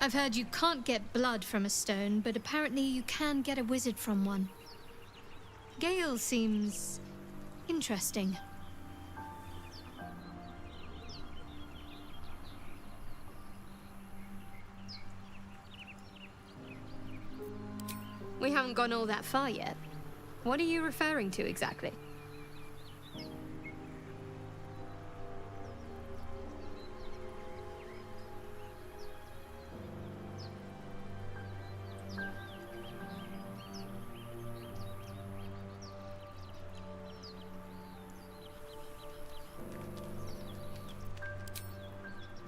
I've heard you can't get blood from a stone, but apparently you can get a wizard from one. Gale seems interesting. We haven't gone all that far yet. What are you referring to exactly?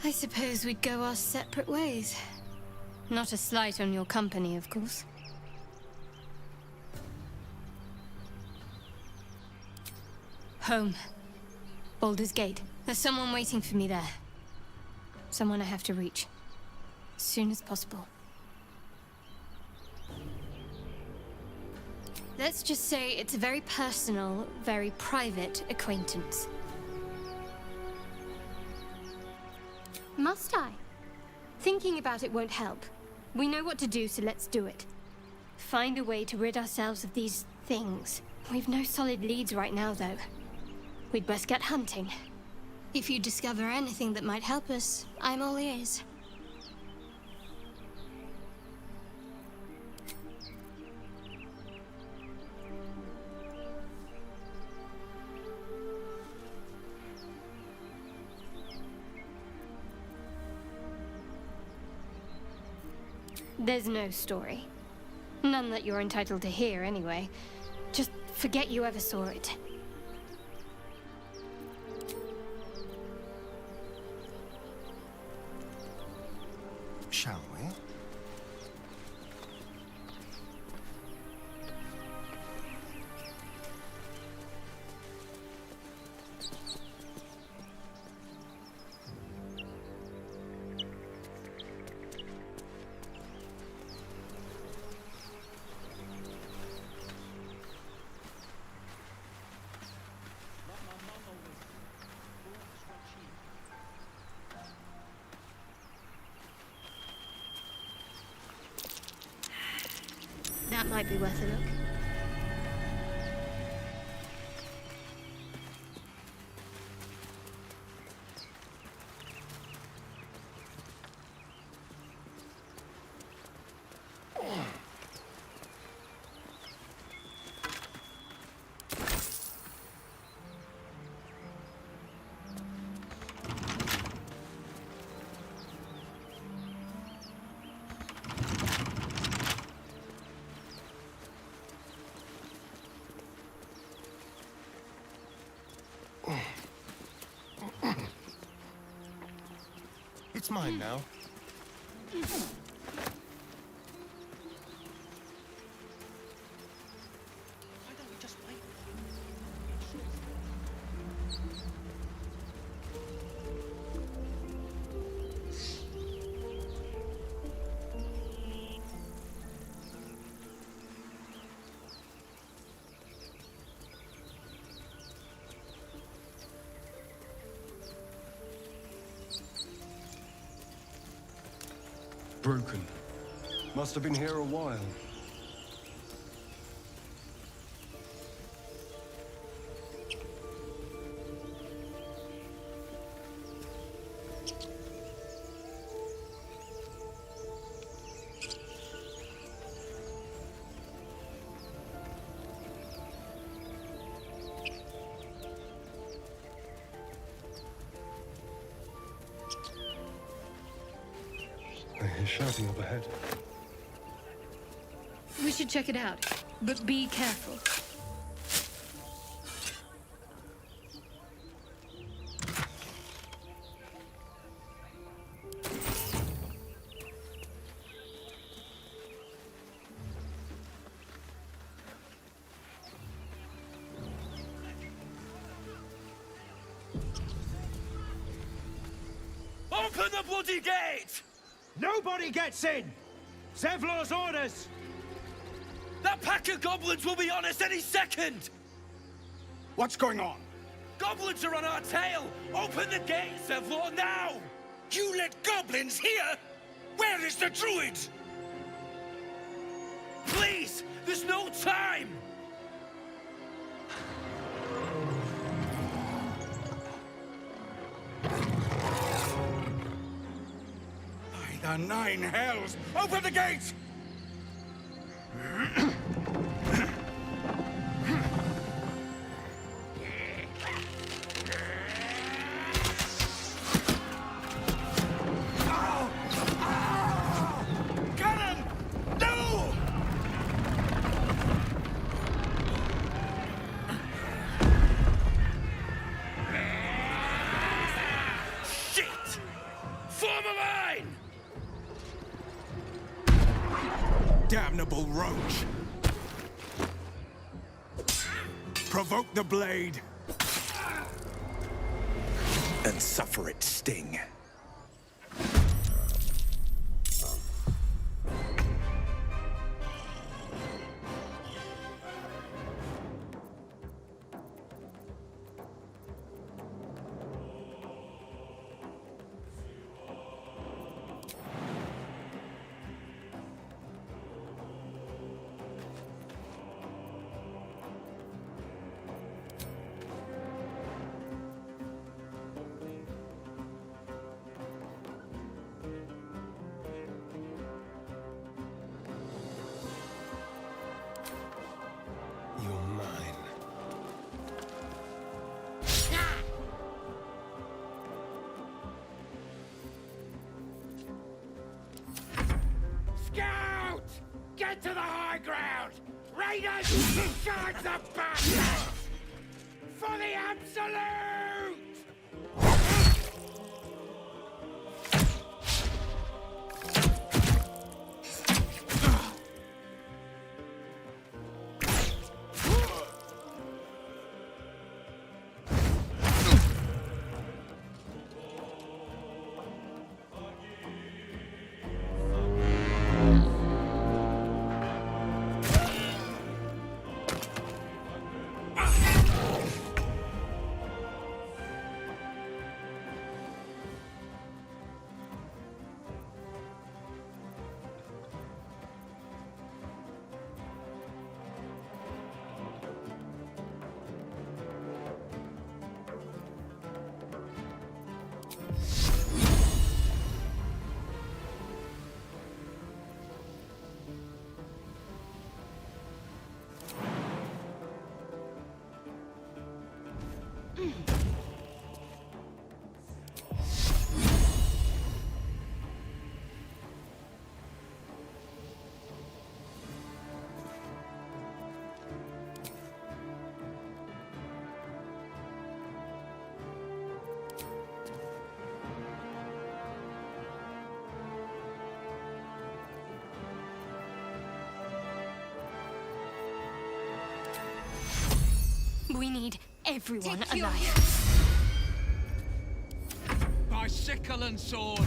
I suppose we'd go our separate ways. Not a slight on your company, of course. Home. Baldur's Gate. There's someone waiting for me there. Someone I have to reach. As soon as possible. Let's just say it's a very personal, very private acquaintance. Must I? Thinking about it won't help. We know what to do, so let's do it. Find a way to rid ourselves of these things. We've no solid leads right now, though. We'd best get hunting. If you discover anything that might help us, I'm all ears. There's no story. None that you're entitled to hear, anyway. Just forget you ever saw it. Shall we? That might be worth a look. It's mine now. Why don't we just wait? Broken. Must have been here a while. I hear shouting up ahead. We should check it out, but be careful. Open the bloody gate! Nobody gets in! Zevlor's orders! That pack of goblins will be on us any second! What's going on? Goblins are on our tail! Open the gate, Zevlor, now! You let goblins here? Where is the druid? Please! There's no time! By the nine hells! Open the gate! Cannon! No! Shit! Form a line! Damnable roach! Provoke the blade! And suffer its sting. You're mine. Scout! Get to the high ground! Raiders, charge the bastards! For the absolute! We need everyone Take your- alive. By sickle and sword!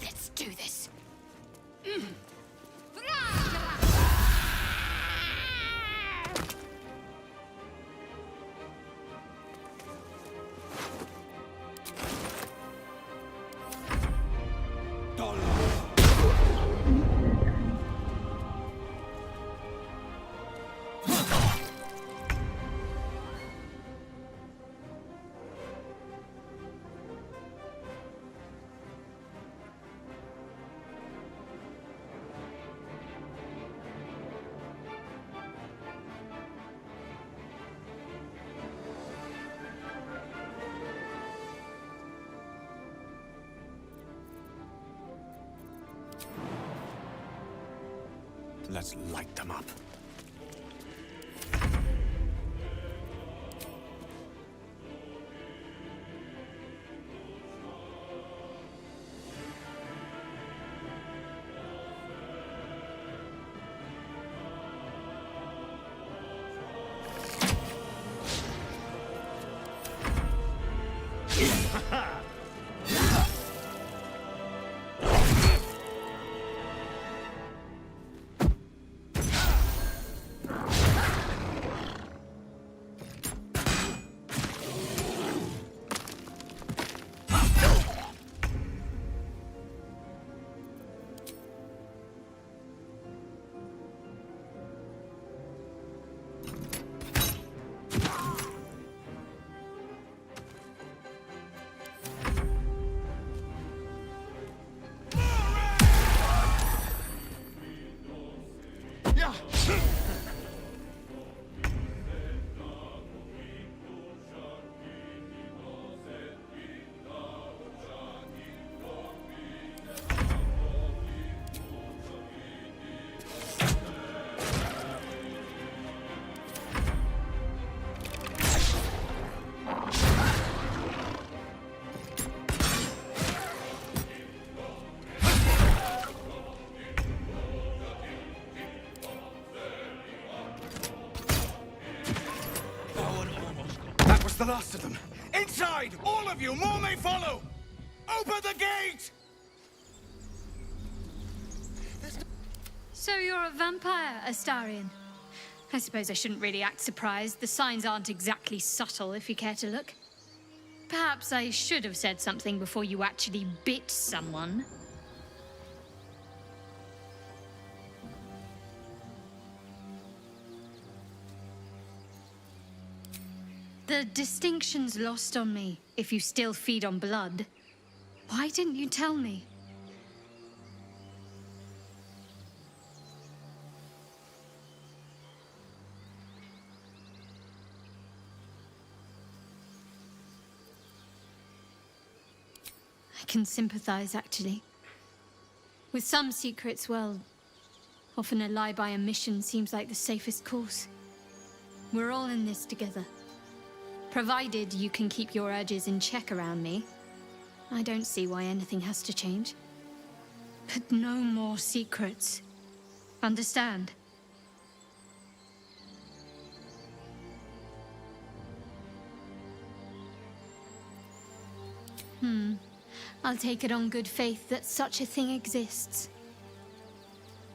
Let's do this. Let's light them up. The last of them. Inside! All of you! More may follow! Open the gate! So you're a vampire, Astarion. I suppose I shouldn't really act surprised. The signs aren't exactly subtle, if you care to look. Perhaps I should have said something before you actually bit someone. The distinction's lost on me, if you still feed on blood. Why didn't you tell me? I can sympathize, actually. With some secrets, well, often a lie by omission seems like the safest course. We're all in this together. Provided you can keep your urges in check around me, I don't see why anything has to change. But no more secrets. Understand? I'll take it on good faith that such a thing exists.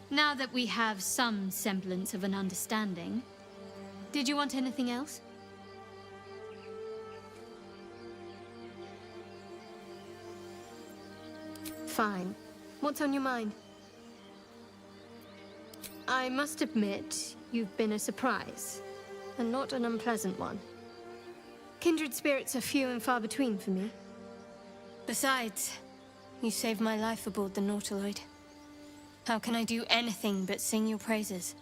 Now that we have some semblance of an understanding, did you want anything else? Fine. What's on your mind? I must admit, you've been a surprise, and not an unpleasant one. Kindred spirits are few and far between for me. Besides, you saved my life aboard the Nautiloid. How can I do anything but sing your praises?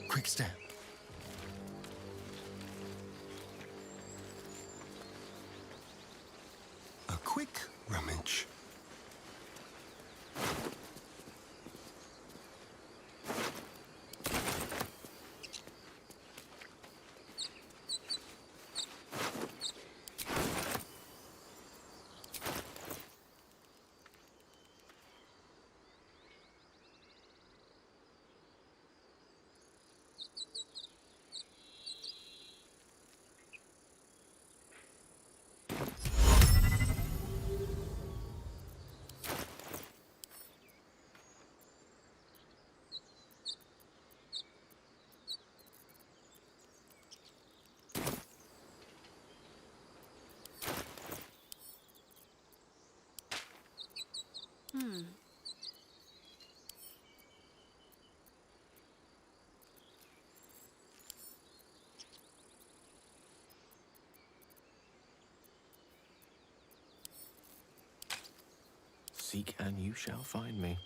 Quick step. A quick rummage. Seek and you shall find me.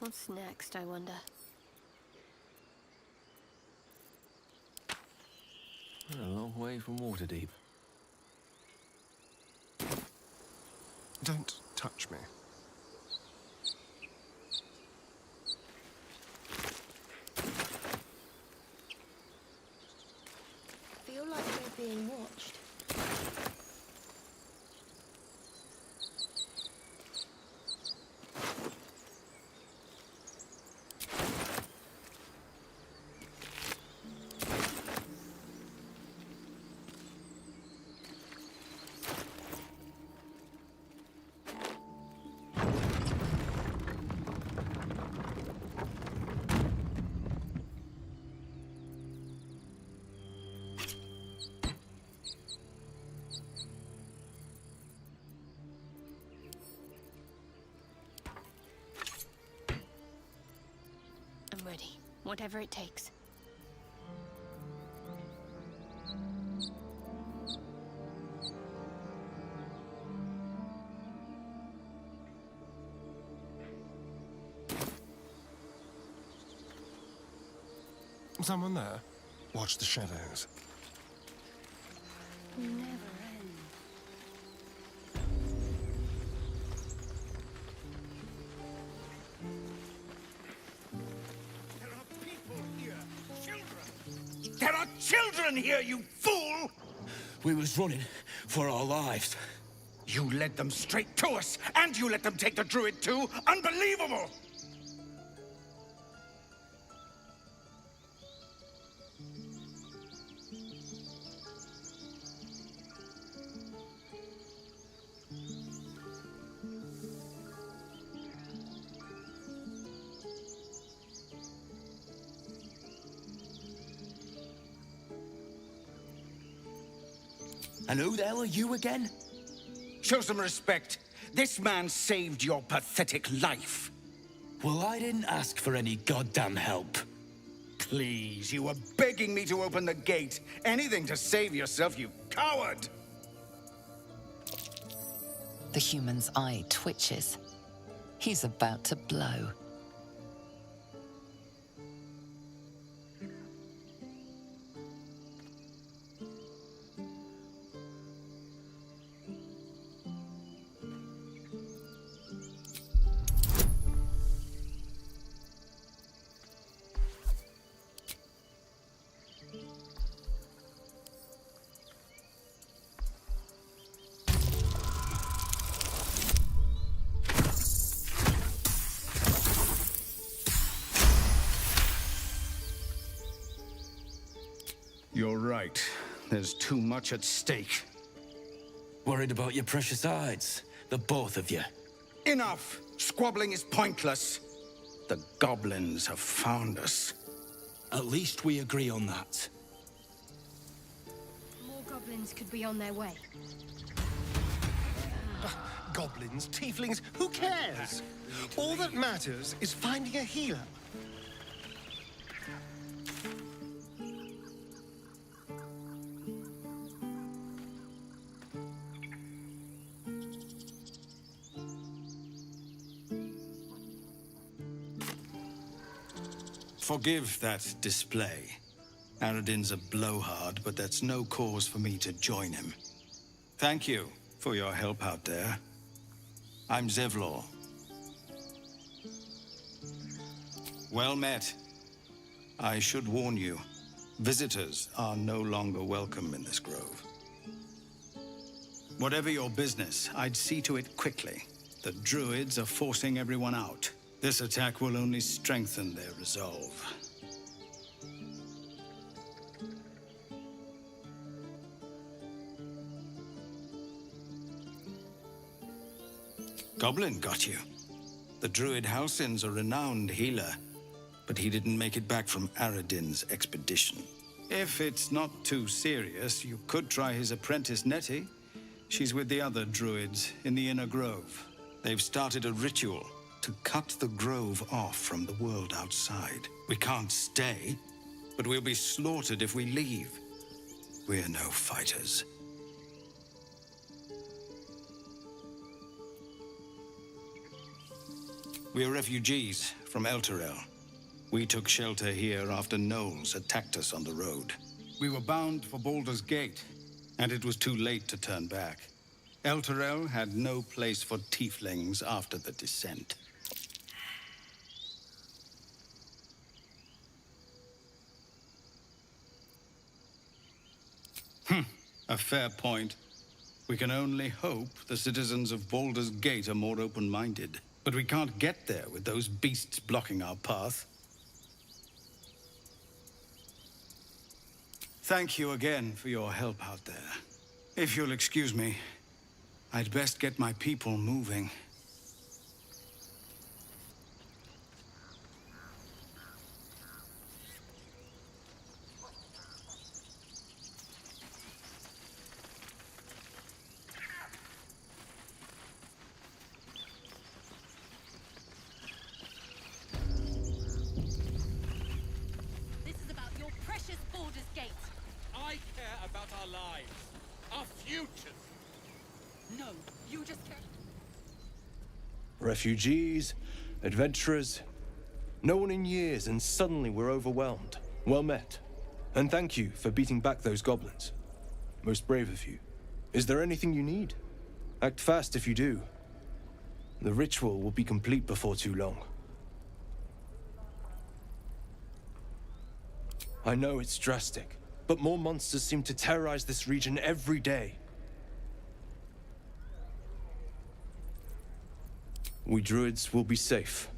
What's next, I wonder? A long way from Waterdeep. Don't touch me. Feel like we're being watched. I'm ready. Whatever it takes. Someone there? Watch the shadows. Never end. There are people here. Children. There are children here, you fool! We was running for our lives. You led them straight to us, and you let them take the druid too? Unbelievable! And who the hell are you again? Show some respect. This man saved your pathetic life. Well, I didn't ask for any goddamn help. Please, you were begging me to open the gate. Anything to save yourself, you coward! The human's eye twitches. He's about to blow. You're right. There's too much at stake. Worried about your precious hides, the both of you. Enough! Squabbling is pointless. The goblins have found us. At least we agree on that. More goblins could be on their way. Goblins, tieflings, who cares? All that matters is finding a healer. Forgive that display. Aradin's a blowhard, but that's no cause for me to join him. Thank you for your help out there. I'm Zevlor. Well met. I should warn you, visitors are no longer welcome in this grove. Whatever your business, I'd see to it quickly. The druids are forcing everyone out. This attack will only strengthen their resolve. Goblin got you. The druid Halsin's a renowned healer, but he didn't make it back from Aradin's expedition. If it's not too serious, you could try his apprentice Nettie. She's with the other druids in the inner grove. They've started a ritual to cut the grove off from the world outside. We can't stay, but we'll be slaughtered if we leave. We're no fighters. We're refugees from Elturel. We took shelter here after gnolls attacked us on the road. We were bound for Baldur's Gate, and it was too late to turn back. Elturel had no place for tieflings after the descent. A fair point. We can only hope the citizens of Baldur's Gate are more open-minded. But we can't get there with those beasts blocking our path. Thank you again for your help out there. If you'll excuse me, I'd best get my people moving. This is about your precious Baldur's Gate. I care about our lives, our futures. No, you just care. Refugees, adventurers. No one in years, and suddenly we're overwhelmed. Well met. And thank you for beating back those goblins. Most brave of you. Is there anything you need? Act fast if you do. The ritual will be complete before too long. I know it's drastic, but more monsters seem to terrorize this region every day. We druids will be safe.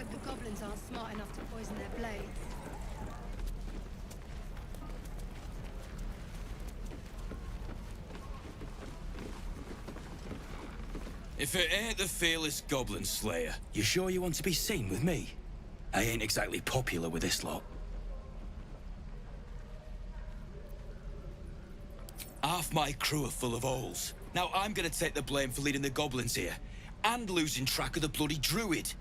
Hope the goblins aren't smart enough to poison their blades. If it ain't the fearless goblin slayer, you sure you want to be seen with me? I ain't exactly popular with this lot. Half my crew are full of holes. Now I'm gonna take the blame for leading the goblins here, and losing track of the bloody druid.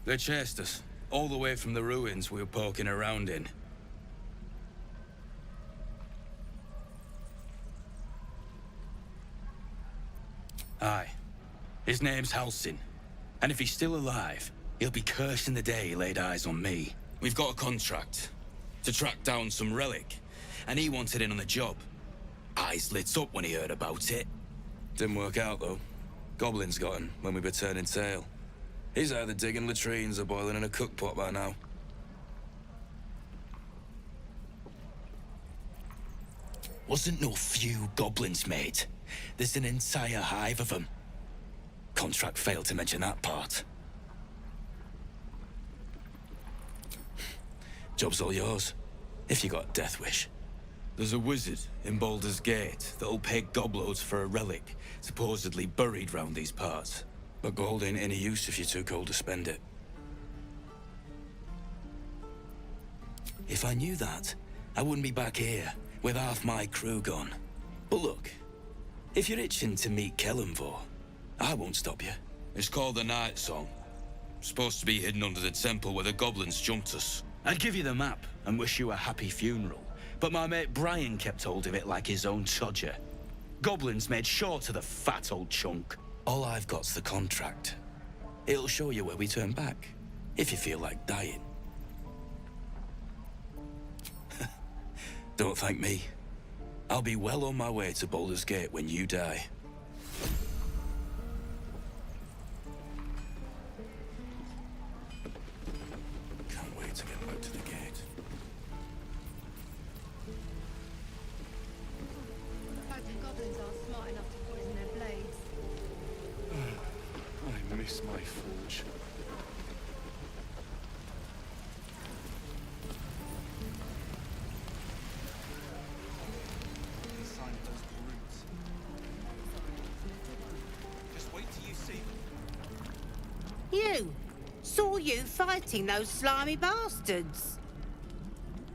They chased us, all the way from the ruins we were poking around in. Aye. His name's Halsin. And if he's still alive, he'll be cursing the day he laid eyes on me. We've got a contract to track down some relic, and he wanted in on the job. Eyes lit up when he heard about it. Didn't work out, though. Goblins got him when we were turning tail. He's either digging latrines or boiling in a cookpot by now. Wasn't no few goblins, mate. There's an entire hive of them. Contract failed to mention that part. Job's all yours, if you got a death wish. There's a wizard in Baldur's Gate that'll pay gobloads for a relic supposedly buried round these parts. But gold ain't any use if you're too cold to spend it. If I knew that, I wouldn't be back here with half my crew gone. But look, if you're itching to meet Kellenvor, I won't stop you. It's called the Night Song. Supposed to be hidden under the temple where the goblins jumped us. I'd give you the map and wish you a happy funeral, but my mate Brian kept hold of it like his own todger. Goblins made sure to the fat old chunk. All I've got's the contract. It'll show you where we turn back, if you feel like dying. Don't thank me. I'll be well on my way to Baldur's Gate when you die. Can't wait to get back to the gate. Hope the goblins aren't smart enough to poison their blades. I miss my forge. You! Saw you fighting those slimy bastards.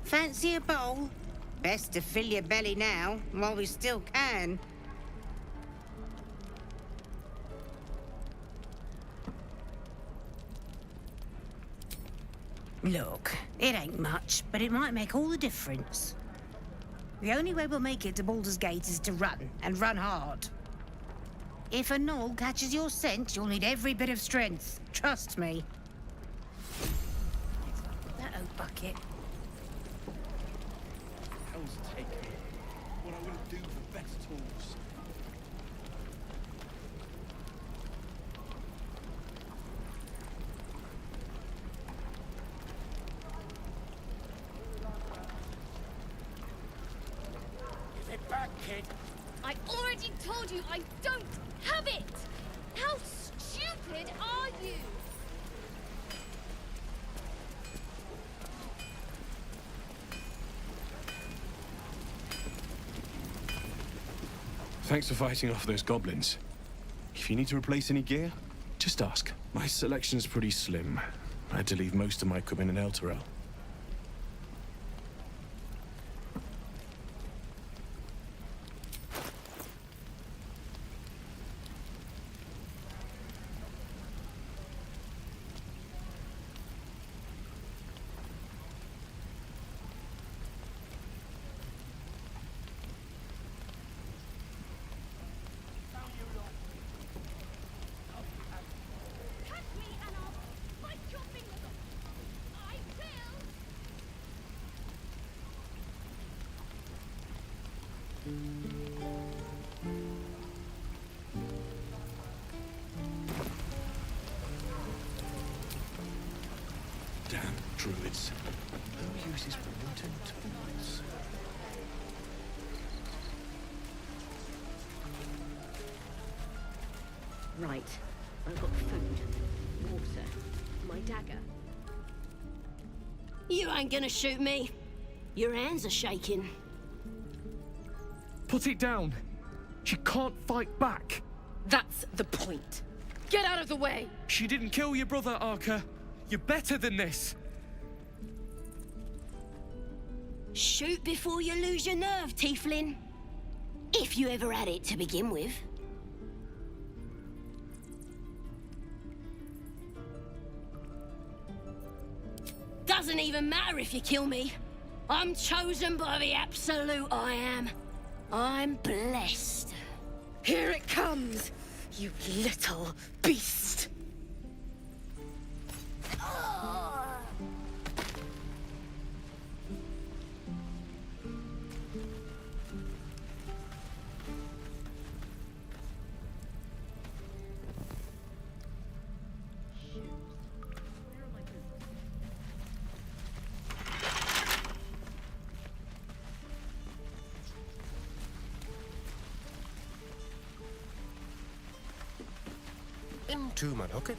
Fancy a bowl? Best to fill your belly now, while we still can. Look, it ain't much, but it might make all the difference. The only way we'll make it to Baldur's Gate is to run, and run hard. If a gnoll catches your scent, you'll need every bit of strength. Trust me. That old bucket. Hell's take me. What I wouldn't do for better tools. Give it back, kid. I already told you I don't have it! How stupid are you? Thanks for fighting off those goblins. If you need to replace any gear, just ask. My selection's pretty slim. I had to leave most of my equipment in Elturel. Catch me and I'll bite your fingers off. I will! Damn druids. Who uses wooden tools? Right. I've got food, water, my dagger. You ain't gonna shoot me. Your hands are shaking. Put it down. She can't fight back. That's the point. Get out of the way! She didn't kill your brother, Arka. You're better than this. Shoot before you lose your nerve, Tiefling. If you ever had it to begin with. Doesn't even matter if you kill me. I'm chosen by the Absolute I am. I'm blessed. Here it comes, you little beast! Into my pocket.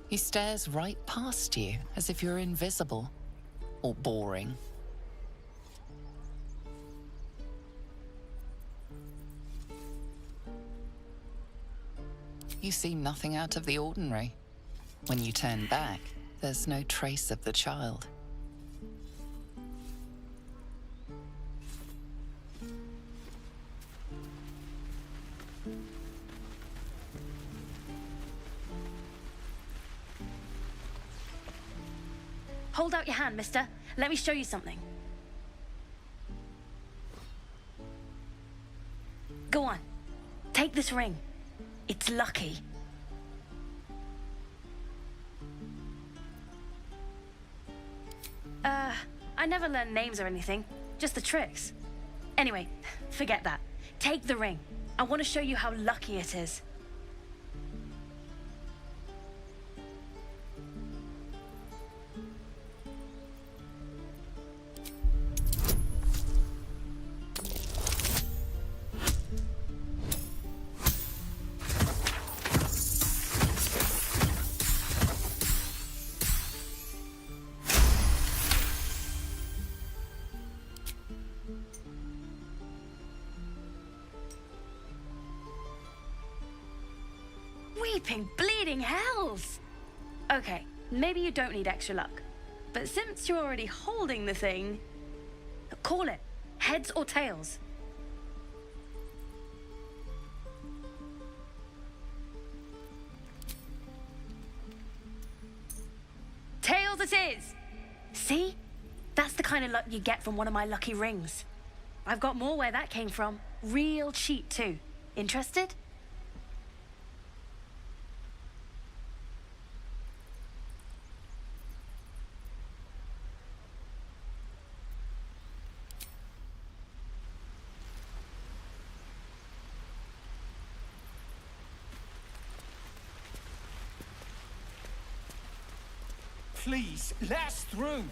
He stares right past you, as if you're invisible. Or boring. You see nothing out of the ordinary. When you turn back, there's no trace of the child. Hold out your hand, mister. Let me show you something. Go on. Take this ring. It's lucky. I never learned names or anything. Just the tricks. Anyway, forget that. Take the ring. I want to show you how lucky it is. Weeping, bleeding hells! Okay, maybe you don't need extra luck. But since you're already holding the thing, call it. Heads or tails. Tails it is! See? That's the kind of luck you get from one of my lucky rings. I've got more where that came from. Real cheap too. Interested? Please, let us through.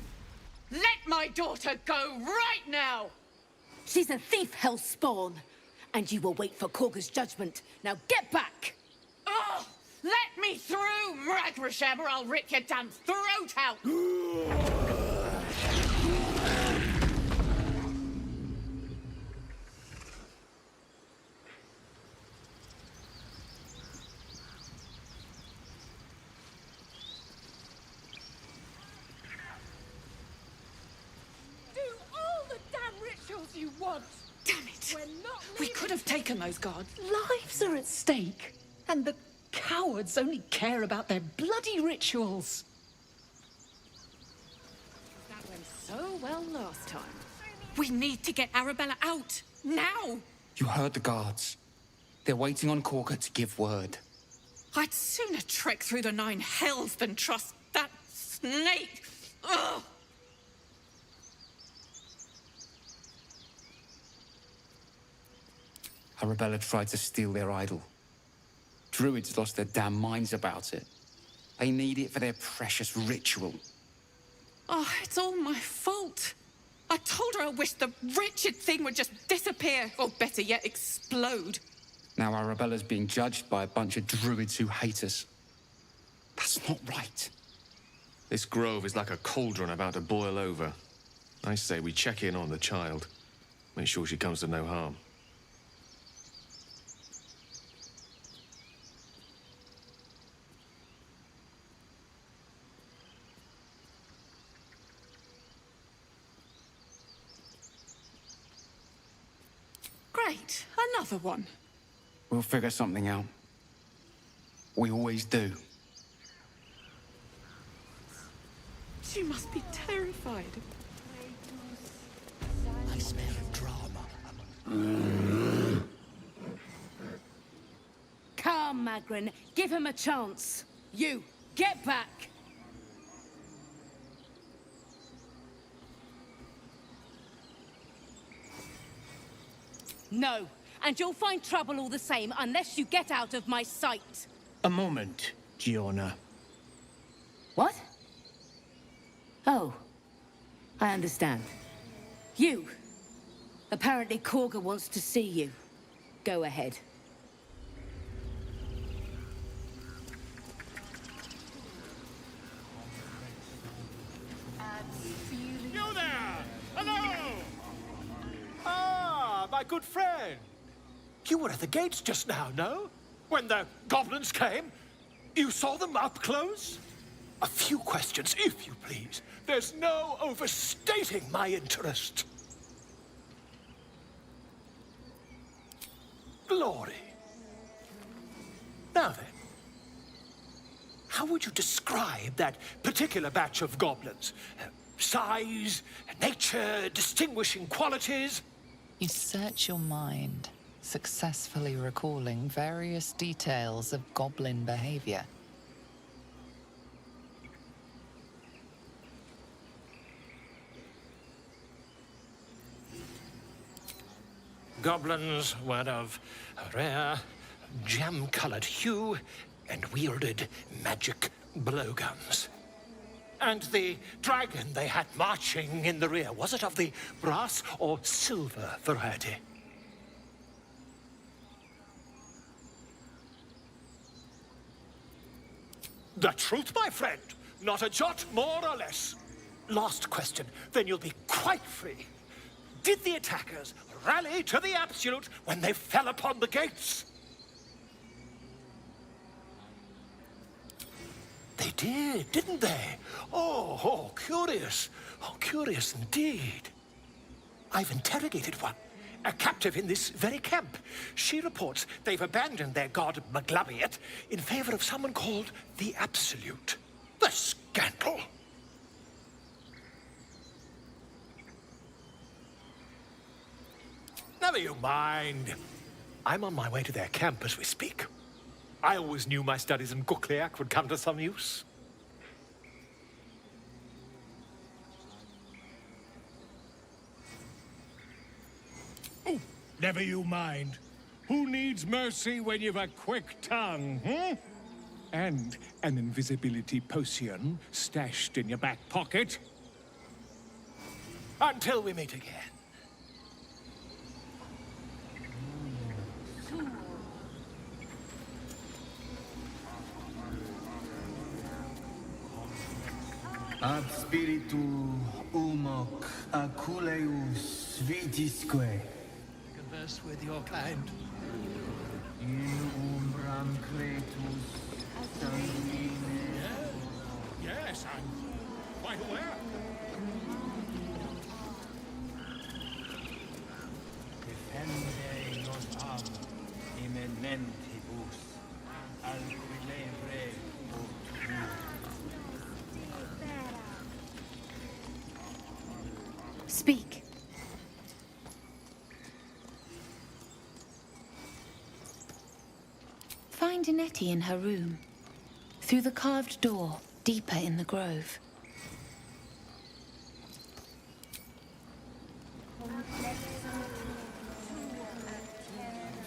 Let my daughter go right now! She's a thief, hellspawn. And you will wait for Korga's judgment. Now get back! Oh! Let me through, Mragrasham, or I'll rip your damn throat out! You want. Damn it! We're not We could have taken those guards. Lives are at stake, and the cowards only care about their bloody rituals. That went so well last time. We need to get Arabella out, now! You heard the guards. They're waiting on Korga to give word. I'd sooner trek through the 9 hells than trust that snake! Ugh! Arabella tried to steal their idol. Druids lost their damn minds about it. They need it for their precious ritual. Oh, it's all my fault. I told her I wished the wretched thing would just disappear, or better yet, explode. Now Arabella's being judged by a bunch of druids who hate us. That's not right. This grove is like a cauldron about to boil over. I say we check in on the child. Make sure she comes to no harm. Great, another one. We'll figure something out. We always do. She must be terrified. I smell drama. Calm, Magrin. Give him a chance. You, get back. No, and you'll find trouble all the same unless you get out of my sight. A moment, Giona. What? Oh, I understand. You. Apparently Korga wants to see you. Go ahead. You there! Hello! Ah, my good friend. You were at the gates just now, no? When the goblins came? You saw them up close? A few questions, if you please. There's no overstating my interest. Glory. Now then, how would you describe that particular batch of goblins? Size, nature, distinguishing qualities? You search your mind, successfully recalling various details of goblin behavior. Goblins were of a rare, jam-colored hue and wielded magic blowguns. And the dragon they had marching in the rear, was it of the brass or silver variety? The truth, my friend. Not a jot more or less. Last question, then you'll be quite free. Did the attackers rally to the absolute when they fell upon the gates? They did, didn't they? Oh, curious. Oh, curious indeed. I've interrogated one, a captive in this very camp. She reports they've abandoned their god Maglabiet in favor of someone called the Absolute. The scandal! Never you mind. I'm on my way to their camp as we speak. I always knew my studies in Gukliak would come to some use. Oh, never you mind. Who needs mercy when you've a quick tongue, hmm? And an invisibility potion stashed in your back pocket? Until we meet again. Ab spiritu umok aculeus vitisque. Converse with your kind. In umbram cretus sanguine. Yes, I'm quite aware. Defende nos am immentibus alquilebre obtuum. Speak. Find Nettie in her room. Through the carved door, deeper in the grove.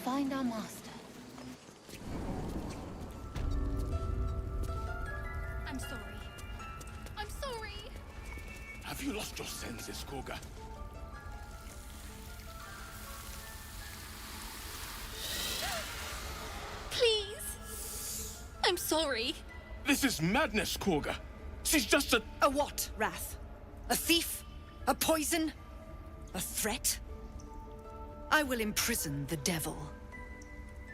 Find our master. Have you lost your senses, Kurga? Please. I'm sorry. This is madness, Kurga. She's just a... A what, Wrath? A thief? A poison? A threat? I will imprison the devil.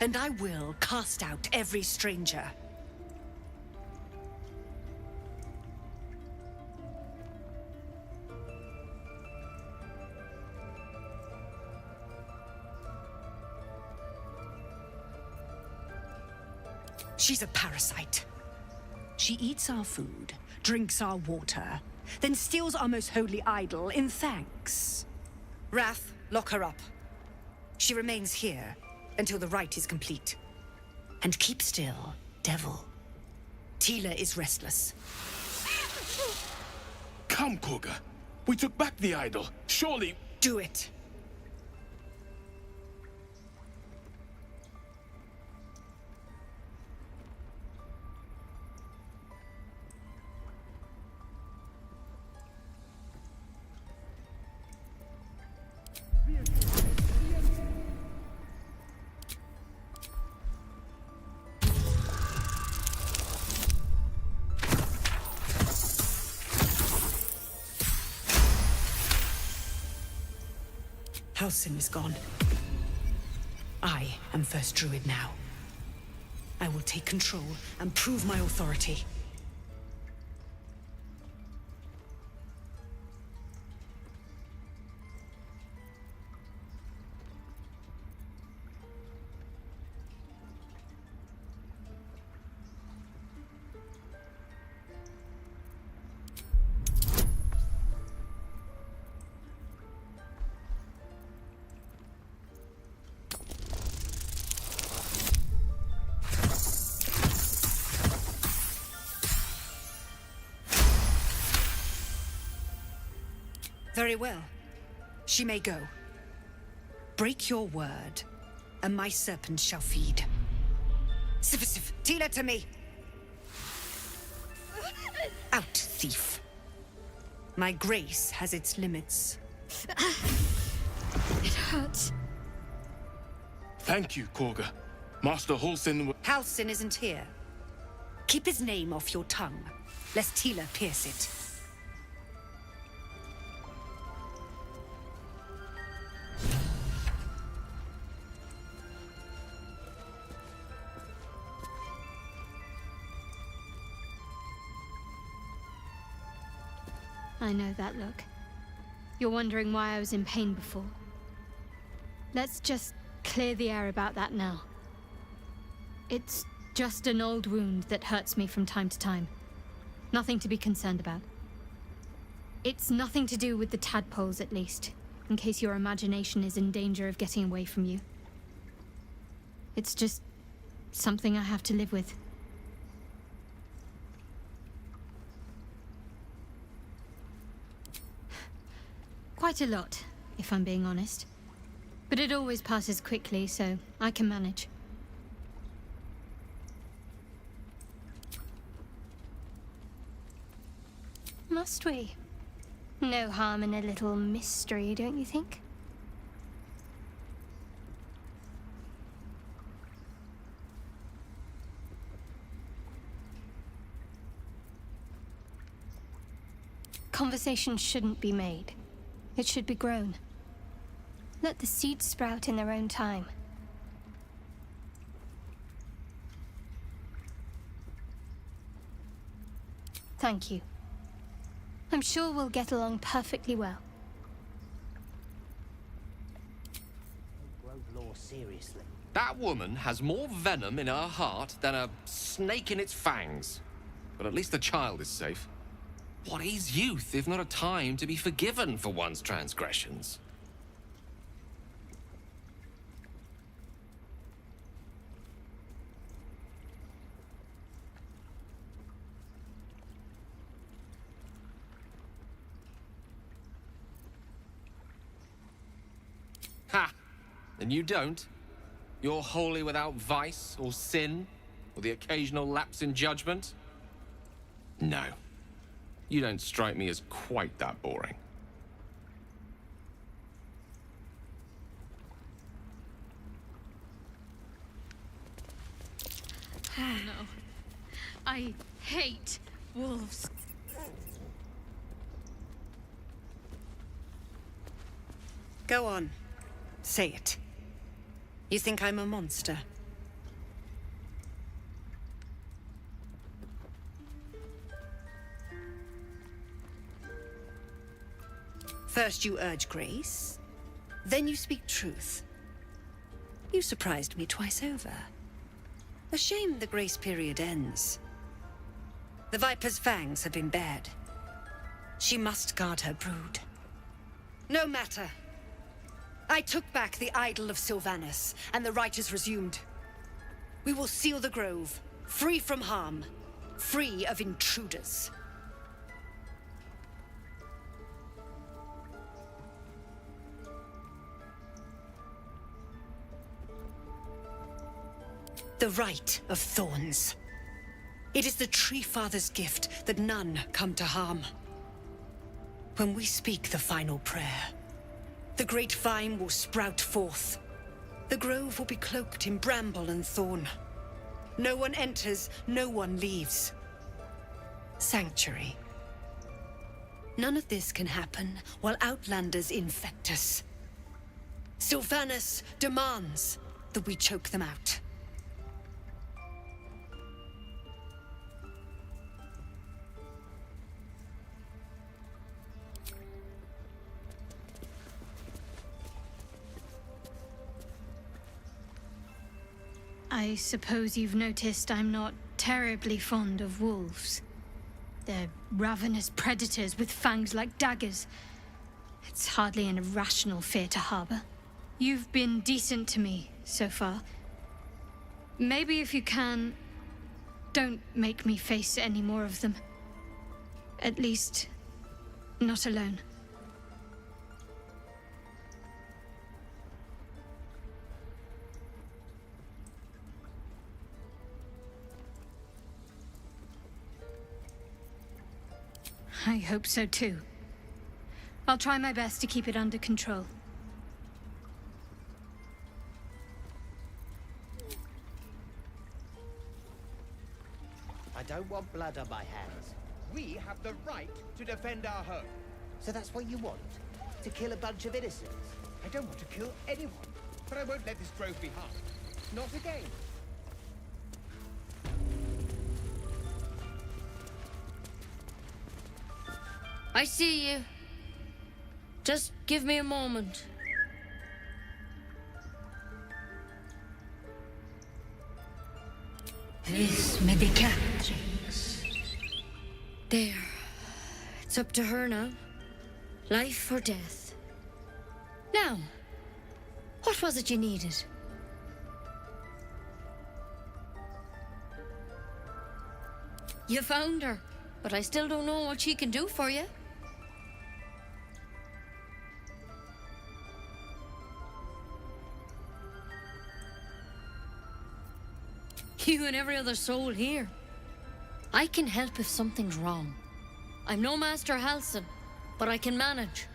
And I will cast out every stranger. She's a parasite. She eats our food, drinks our water, then steals our most holy idol in thanks. Wrath, lock her up. She remains here until the rite is complete. And keep still, devil. Tila is restless. Come, Kurga. We took back the idol. Surely... Do it. Halsin is gone. I am first druid now. I will take control and prove my authority. Very well. She may go. Break your word, and my serpent shall feed. Sif, Tila to me! Out, thief. My grace has its limits. It hurts. Thank you, Kurga. Master Halsin... Halsin isn't here. Keep his name off your tongue, lest Tila pierce it. I know that look. You're wondering why I was in pain before. Let's just clear the air about that now. It's just an old wound that hurts me from time to time. Nothing to be concerned about. It's nothing to do with the tadpoles, at least, in case your imagination is in danger of getting away from you. It's just something I have to live with. Quite a lot, if I'm being honest. But it always passes quickly, so I can manage. Must we? No harm in a little mystery, don't you think? Conversation shouldn't be made. It should be grown. Let the seeds sprout in their own time. Thank you. I'm sure we'll get along perfectly well. Grove seriously. That woman has more venom in her heart than a snake in its fangs. But at least the child is safe. What is youth if not a time to be forgiven for one's transgressions? Ha! And you don't? You're wholly without vice or sin, or the occasional lapse in judgment? No. You don't strike me as quite that boring. Oh no. I hate wolves. Go on. Say it. You think I'm a monster? First you urge grace, then you speak truth. You surprised me twice over. A shame the grace period ends. The Viper's fangs have been bared. She must guard her brood. No matter. I took back the idol of Sylvanus, and the rite is resumed. We will seal the grove, free from harm, free of intruders. The Rite of Thorns. It is the Tree Father's gift that none come to harm. When we speak the final prayer, the great vine will sprout forth. The grove will be cloaked in bramble and thorn. No one enters, no one leaves. Sanctuary. None of this can happen while outlanders infect us. Sylvanus demands that we choke them out. I suppose you've noticed I'm not terribly fond of wolves. They're ravenous predators with fangs like daggers. It's hardly an irrational fear to harbor. You've been decent to me so far. Maybe if you can, don't make me face any more of them. At least, not alone. I hope so too. I'll try my best to keep it under control. I don't want blood on my hands. We have the right to defend our home. So that's what you want? To kill a bunch of innocents? I don't want to kill anyone, but I won't let this grove be harmed. Not again. I see you. Just give me a moment. This medicatrix. There. It's up to her now. Life or death. Now, what was it you needed? You found her, but I still don't know what she can do for you. You and every other soul here. I can help if something's wrong. I'm no Master Halsin, but I can manage.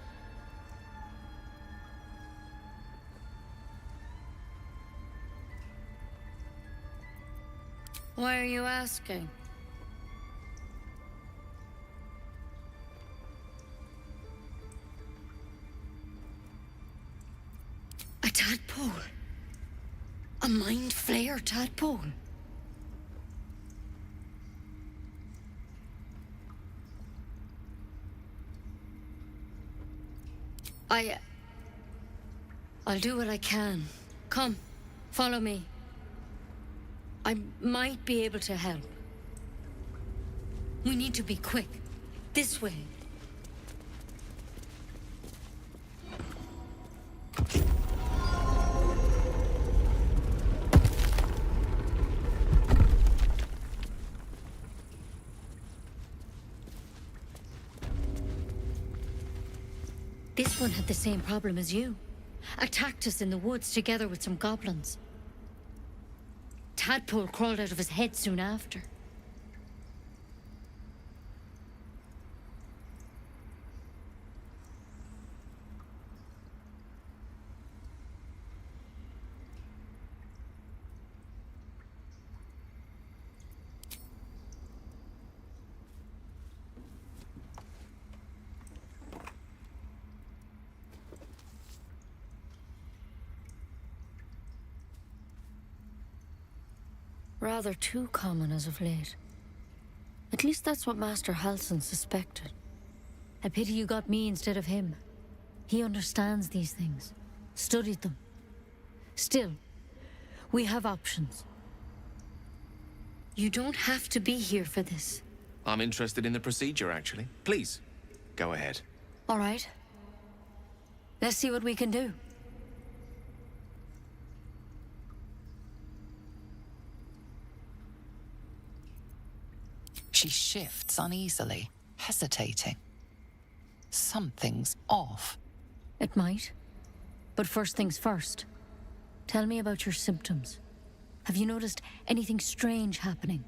Why are you asking? A tadpole. A mind flayer tadpole. I'll do what I can. Come, follow me. I might be able to help. We need to be quick. This way. This one had the same problem as you. Attacked us in the woods together with some goblins. Tadpole crawled out of his head soon after. rather too common as of late. At least that's what Master Halsin suspected. A pity you got me instead of him. He understands these things, studied them. Still, we have options. You don't have to be here for this. I'm interested in the procedure, actually. Please, go ahead. All right. Let's see what we can do. She shifts uneasily, hesitating. Something's off. It might. But first things first. Tell me about your symptoms. Have you noticed anything strange happening?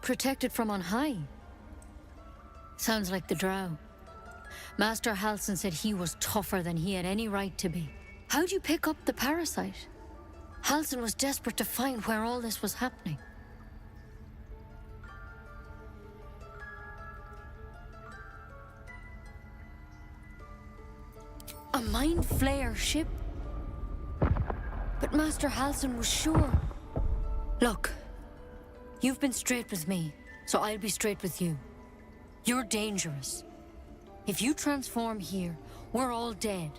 Protected from on high? Sounds like the drow. Master Halsin said he was tougher than he had any right to be. How'd you pick up the parasite? Halsin was desperate to find where all this was happening. A mind flayer ship? But Master Halsin was sure. Look, you've been straight with me, so I'll be straight with you. You're dangerous. If you transform here, we're all dead.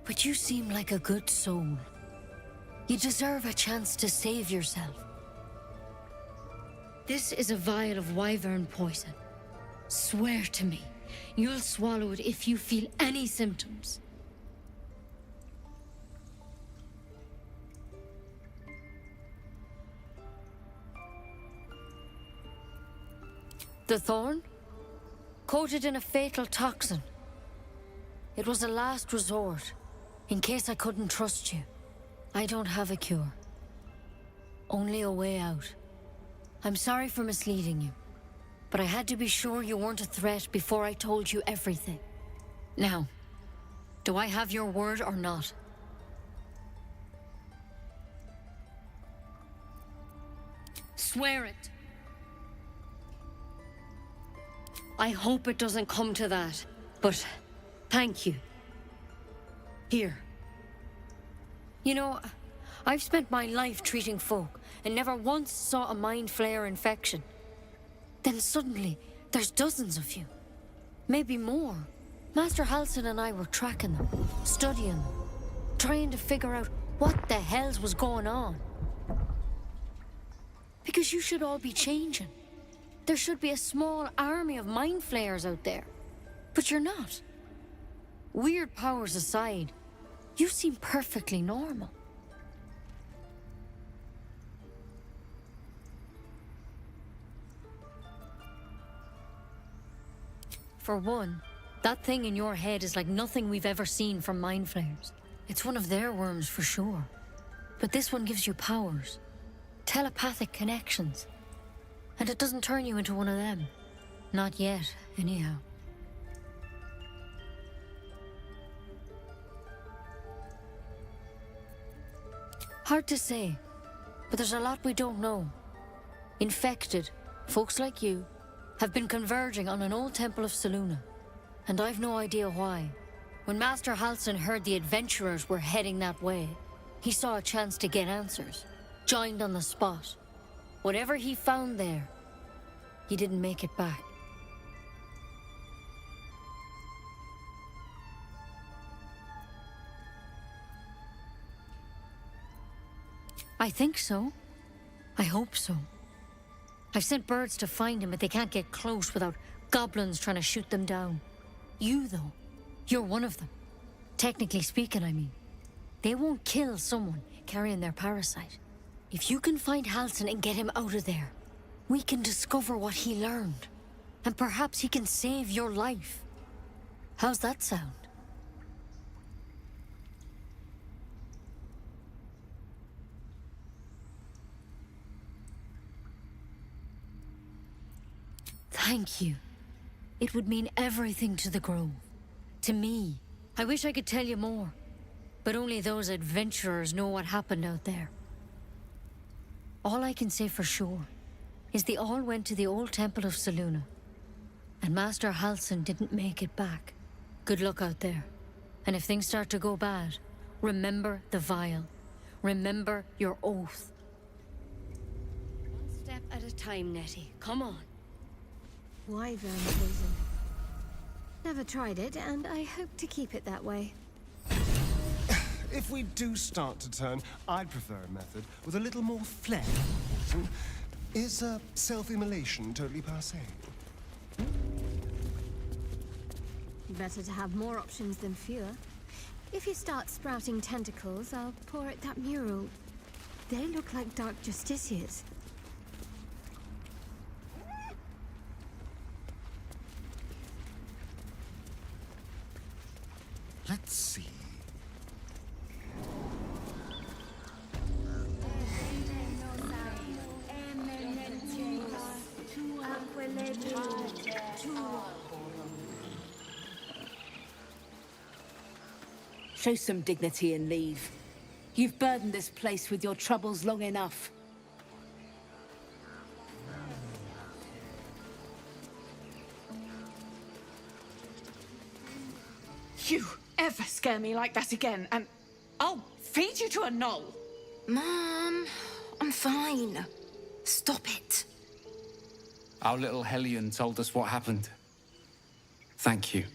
But you seem like a good soul. You deserve a chance to save yourself. This is a vial of wyvern poison. Swear to me, you'll swallow it if you feel any symptoms. The thorn? Coated in a fatal toxin. It was a last resort, in case I couldn't trust you. I don't have a cure. Only a way out. I'm sorry for misleading you, but I had to be sure you weren't a threat before I told you everything. Now, do I have your word or not? Swear it. I hope it doesn't come to that, but thank you. Here. You know, I've spent my life treating folk and never once saw a mind flayer infection. Then suddenly, there's dozens of you. Maybe more. Master Halsin and I were tracking them, studying them, trying to figure out what the hells was going on. Because you should all be changing. There should be a small army of mind flayers out there. But you're not. Weird powers aside, you seem perfectly normal. For one, that thing in your head is like nothing we've ever seen from mind flayers. It's one of their worms for sure. But this one gives you powers. Telepathic connections. And it doesn't turn you into one of them. Not yet, anyhow. Hard to say, but there's a lot we don't know. Infected, folks like you, have been converging on an old temple of Selûne, and I've no idea why. When Master Halsin heard the adventurers were heading that way, he saw a chance to get answers, joined on the spot. Whatever he found there, he didn't make it back. I think so. I hope so. I've sent birds to find him, but they can't get close without goblins trying to shoot them down. You, though, you're one of them. Technically speaking, I mean. They won't kill someone carrying their parasite. If you can find Halsin and get him out of there, we can discover what he learned. And perhaps he can save your life. How's that sound? Thank you. It would mean everything to the Grove. To me. I wish I could tell you more. But only those adventurers know what happened out there. All I can say for sure is they all went to the old temple of Selûne, and Master Halsin didn't make it back. Good luck out there. And if things start to go bad, remember the vial. Remember your oath. One step at a time, Nettie. Come on. Wyvern poison. Never tried it, and I hope to keep it that way. If we do start to turn, I'd prefer a method with a little more flair. Is self-immolation totally passé? Better to have more options than fewer. If you start sprouting tentacles, I'll pour at that mural. They look like dark justiciars. Let's see. Show some dignity and leave. You've burdened this place with your troubles long enough. You ever scare me like that again, and I'll feed you to a knoll. Mom, I'm fine. Stop it. Our little Hellion told us what happened. Thank you.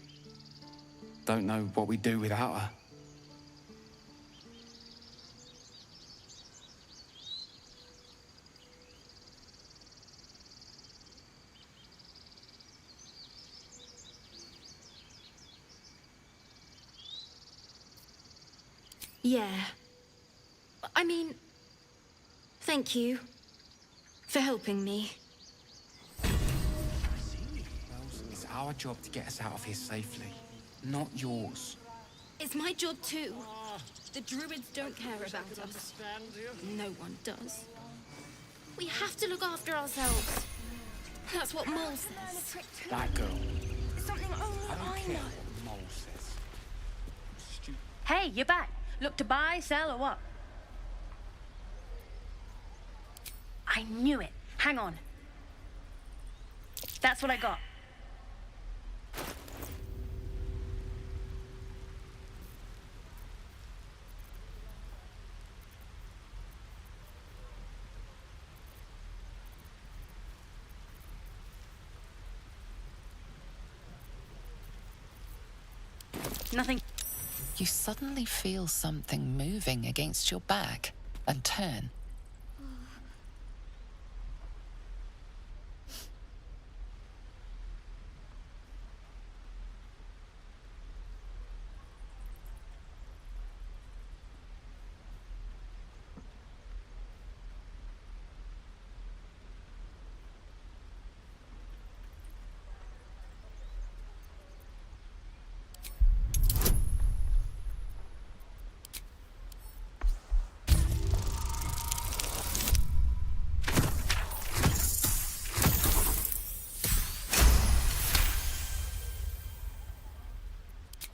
Don't know what we'd do without her. Yeah. I mean, thank you for helping me. It's our job to get us out of here safely, not yours. It's my job too. The druids don't care about us. No one does. We have to look after ourselves. That's what Mole says. That girl. Something only I know. Mole says. Stupid. Hey, you're back. Look to buy, sell, or what? I knew it. Hang on. That's what I got. Nothing. You suddenly feel something moving against your back and turn.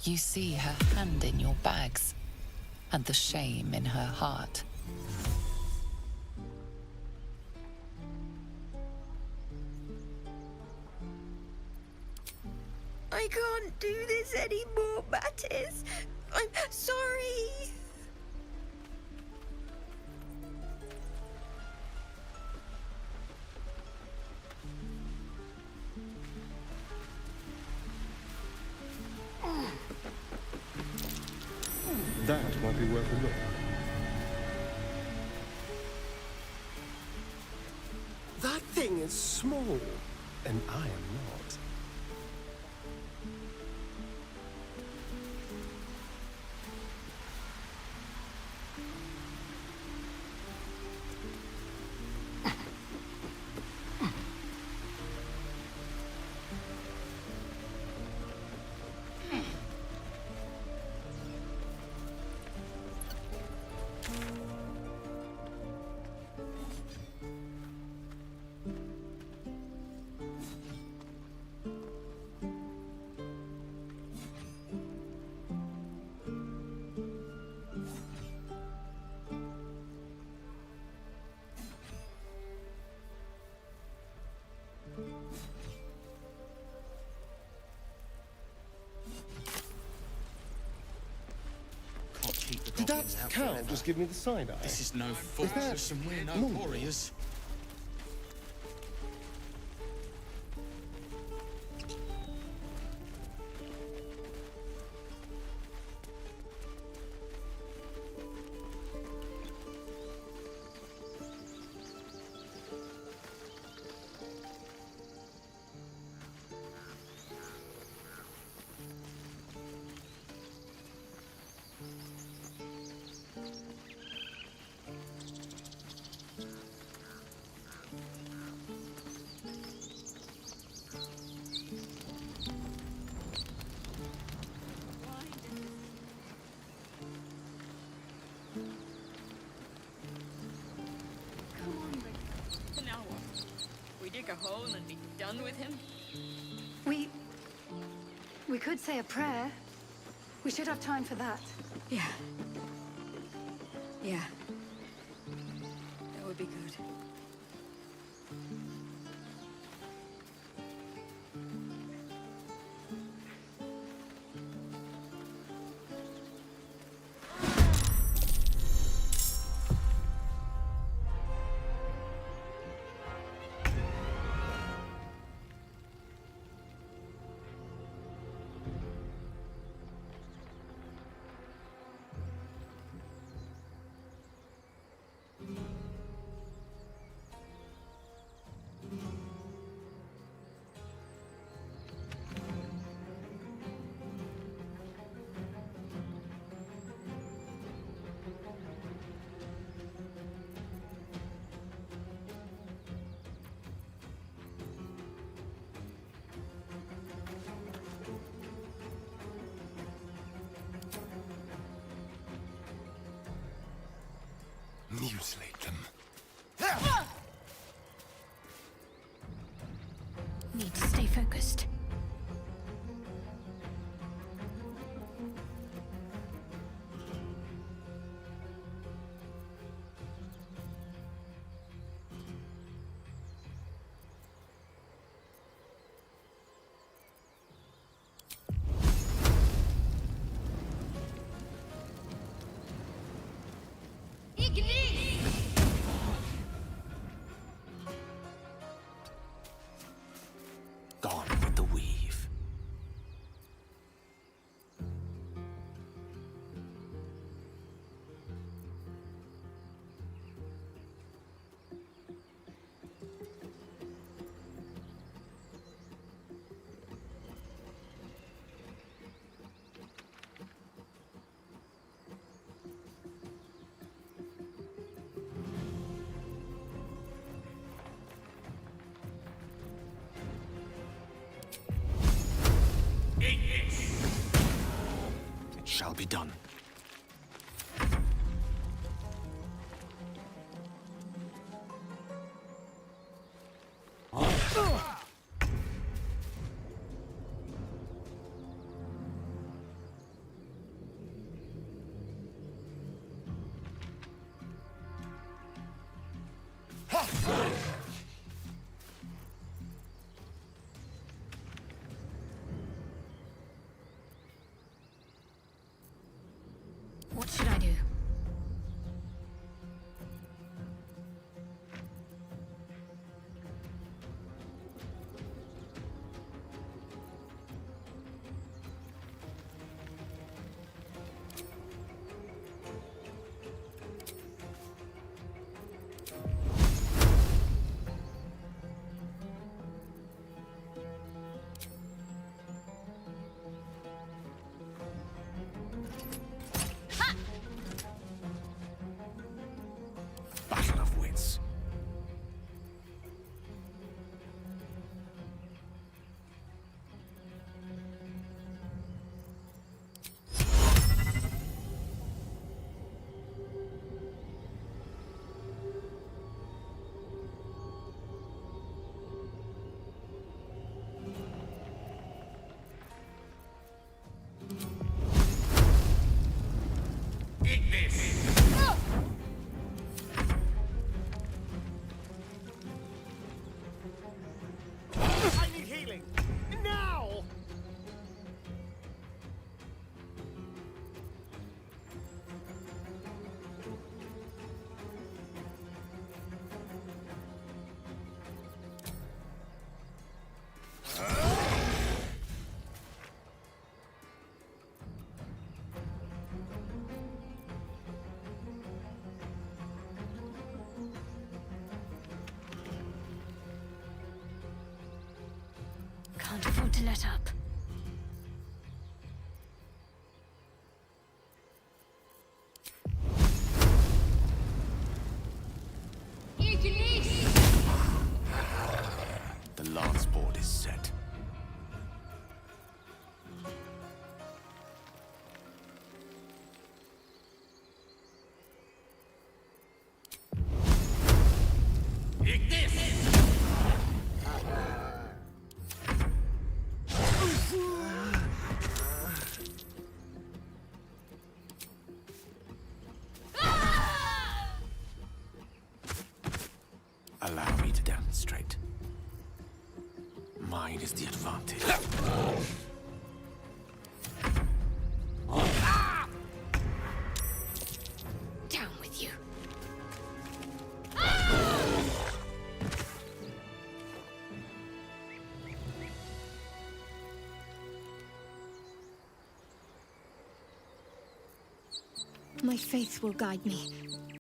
You see her hand in your bags and the shame in her heart. I can't do this anymore, Mattis. I'm sorry. That might be worth a look. That thing is small, and I am not. hands out Cal forever. just give me the side eye. This is no that fortress and we're no normal? warriors. Come on, Rick. Now what? We dig a hole and be done with him? We could say a prayer. We should have time for that. Yeah. Yeah. That would be good. Mutilate them. Need to stay focused. Gone with the weave. It shall be done. What should I do? can't afford to let up. The lance board is set. Allow me to demonstrate. Mine is the advantage. Down with you. My faith will guide me.